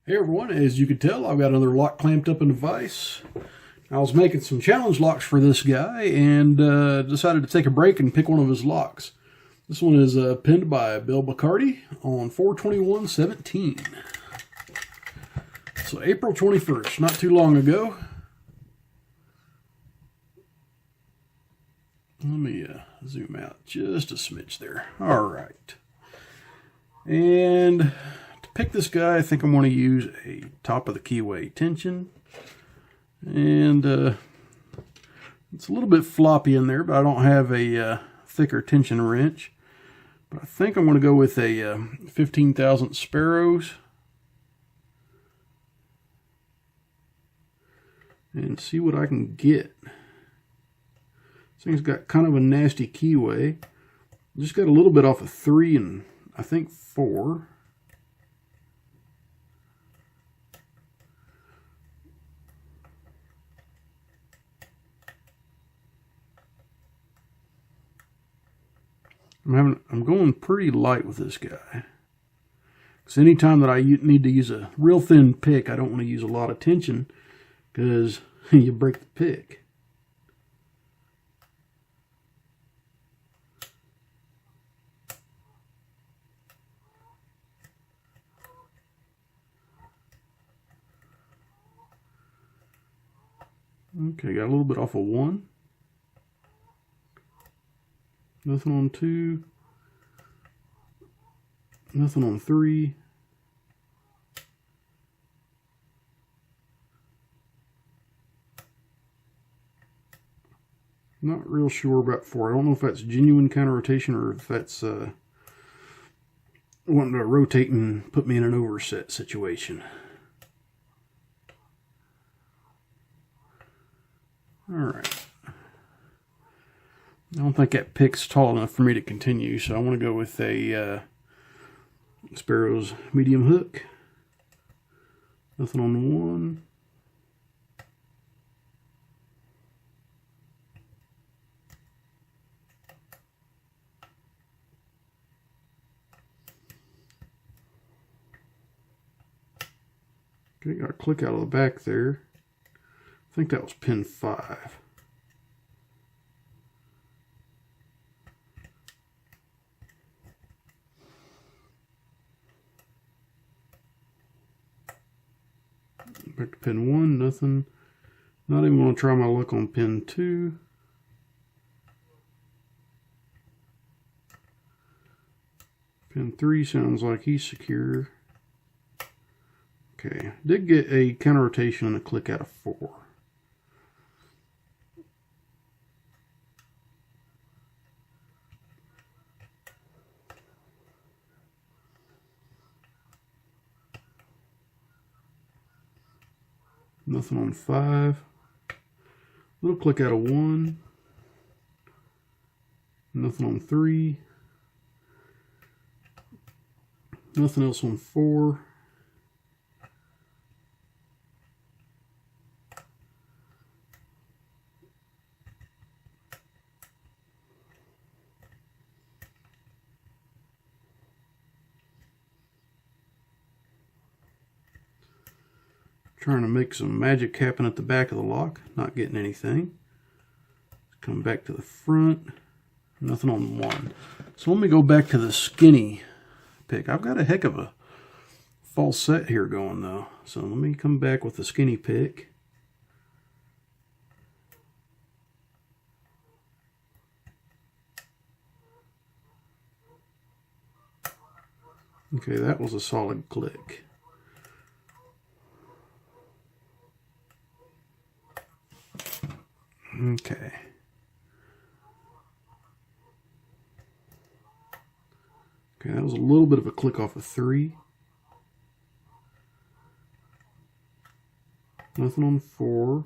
Hey everyone, as you can tell, I've got another lock clamped up in the vise. I was making some challenge locks for this guy and decided to take a break and pick one of his locks. This one is pinned by Bill Bacardi on 4/21/17. So April 21st, not too long ago. Let me zoom out just a smidge there. All right. And to pick this guy, I think I'm going to use a top of the keyway tension. And it's a little bit floppy in there, but I don't have a thicker tension wrench. But I think I'm going to go with a 15,000 Sparrows. And see what I can get. This thing's got kind of a nasty keyway. Just got a little bit off of 3 and I think 4. I'm going pretty light with this guy. Because anytime that I need to use a real thin pick, I don't want to use a lot of tension because you break the pick. Okay, got a little bit off of 1. Nothing on 2. Nothing on 3. Not real sure about 4. I don't know if that's genuine counter rotation or if that's wanting to rotate and put me in an overset situation. Alright. I don't think that pick's tall enough for me to continue, so I want to go with a Sparrow's medium hook. Nothing on 1. Okay, got a click out of the back there. I think that was pin 5. Back to pin 1, nothing. Not even going to try my luck on pin 2. Pin 3 sounds like he's secure. Okay, did get a counter rotation and a click out of 4. Nothing on 5. Little click out of 1. Nothing on 3. Nothing else on 4. Trying to make some magic happen at the back of the lock, not getting anything. Come back to the front, nothing on 1. So let me go back to the skinny pick. I've got a heck of a false set here going though. So let me come back with the skinny pick. Okay, that was a solid click. Okay. Okay, that was a little bit of a click off of 3. Nothing on 4.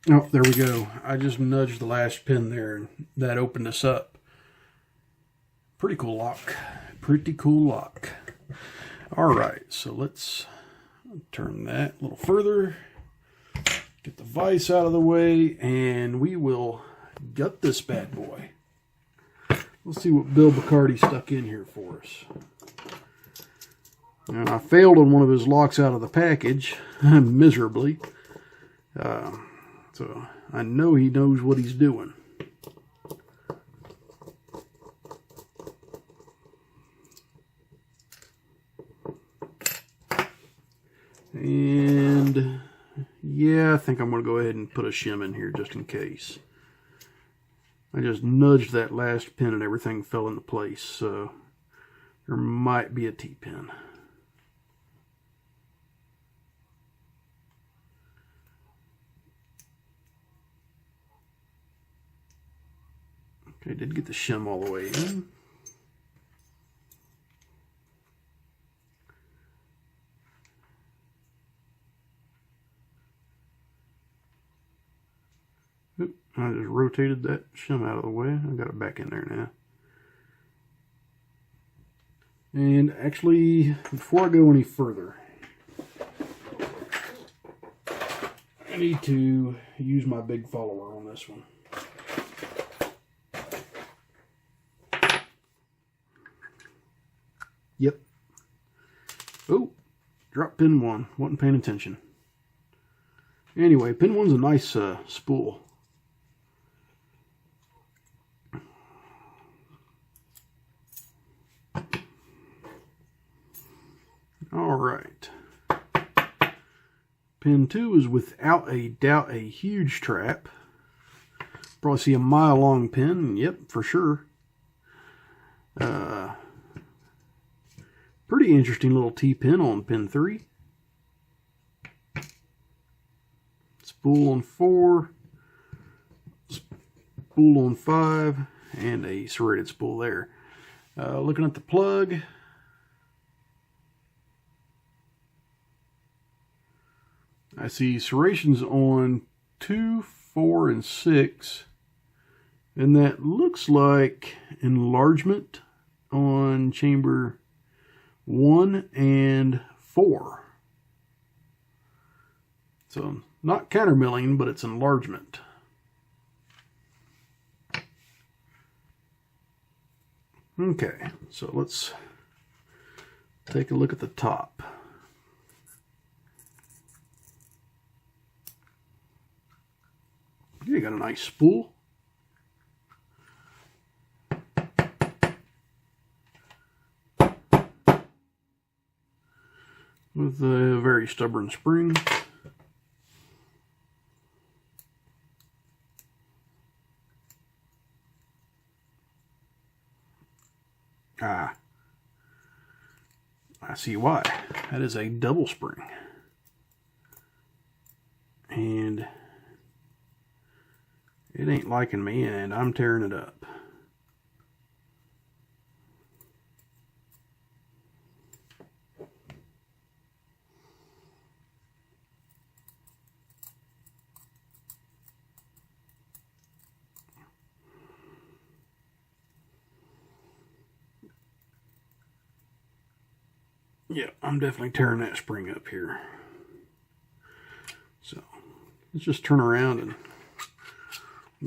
Oh, there we go. I just nudged the last pin there and that opened us up. Pretty cool lock. Pretty cool lock. All right, so let's turn that a little further, get the vise out of the way, and we will gut this bad boy. let's see what Bill Bacardi stuck in here for us. And I failed on one of his locks out of the package miserably. So I know he knows what he's doing. And yeah, I think I'm going to go ahead and put a shim in here just in case. I just nudged that last pin and everything fell into place, so there might be a T-pin. Okay, did get the shim all the way in. Oop, I just rotated that shim out of the way. I got it back in there now. And actually, before I go any further, I need to use my big follower on this one. Yep. Oh, dropped pin 1. Wasn't paying attention. Anyway, pin 1's a nice spool. All right. Pin 2 is without a doubt a huge trap. Probably see a mile-long pin. Yep, for sure. Pretty interesting little T-pin on pin 3. Spool on 4. Spool on 5. And a serrated spool there. Looking at the plug. I see serrations on 2, 4, and 6. And that looks like enlargement on chamber 1 and 4. So not countermilling, but it's enlargement. Okay, so let's take a look at the top. You got a nice spool. With a very stubborn spring. Ah, I see why. That is a double spring. And it ain't liking me, and I'm tearing it up. Yeah, I'm definitely tearing that spring up here. So let's just turn around and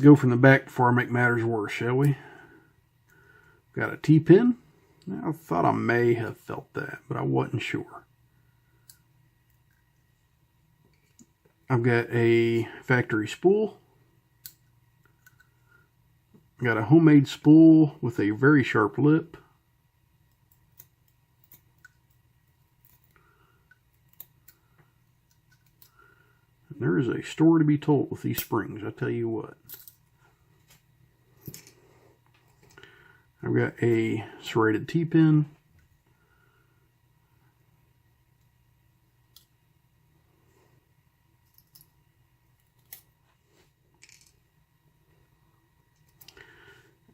go from the back before I make matters worse, shall we? Got a T-pin. I thought I may have felt that, but I wasn't sure. I've got a factory spool. Got a homemade spool with a very sharp lip. There is a story to be told with these springs, I tell you what. I've got a serrated T-pin.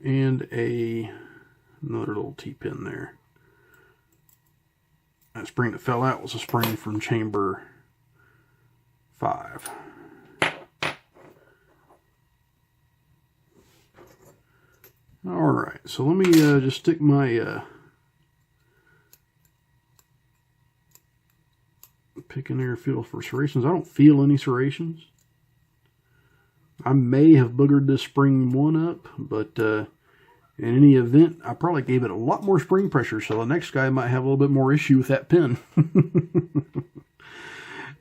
And another little T-pin there. That spring that fell out was a spring from chamber 5. Alright, so let me just stick my pick in there, feel for serrations. I don't feel any serrations. I may have boogered this spring 1 up, but In any event, I probably gave it a lot more spring pressure, so the next guy might have a little bit more issue with that pin.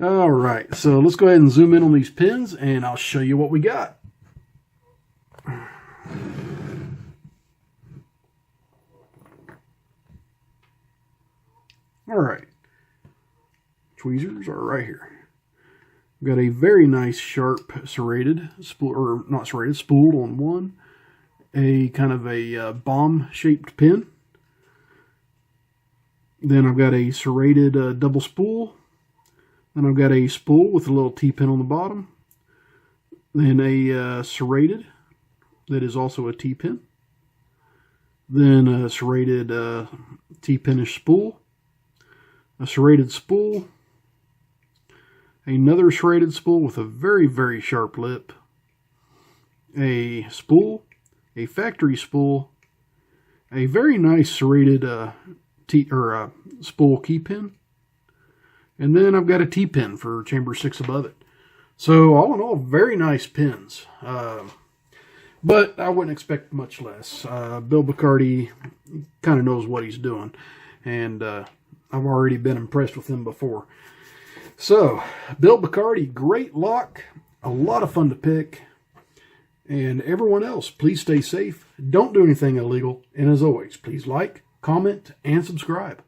All right, so let's go ahead and zoom in on these pins, and I'll show you what we got. All right, tweezers are right here. We've got a very nice sharp serrated, spooled on one. A kind of a bomb-shaped pin. Then I've got a serrated double spool. Then I've got a spool with a little T-pin on the bottom. Then a serrated that is also a T-pin. Then a serrated T-pinish spool. A serrated spool. Another serrated spool with a very, very sharp lip. A spool. A factory spool. A very nice serrated spool key pin. And then I've got a T-pin for chamber 6 above it. So all in all, very nice pins. But I wouldn't expect much less. Bill Bacardi kind of knows what he's doing. And I've already been impressed with him before. So, Bill Bacardi, great lock. A lot of fun to pick. And everyone else, please stay safe. Don't do anything illegal. And as always, please like, comment, and subscribe.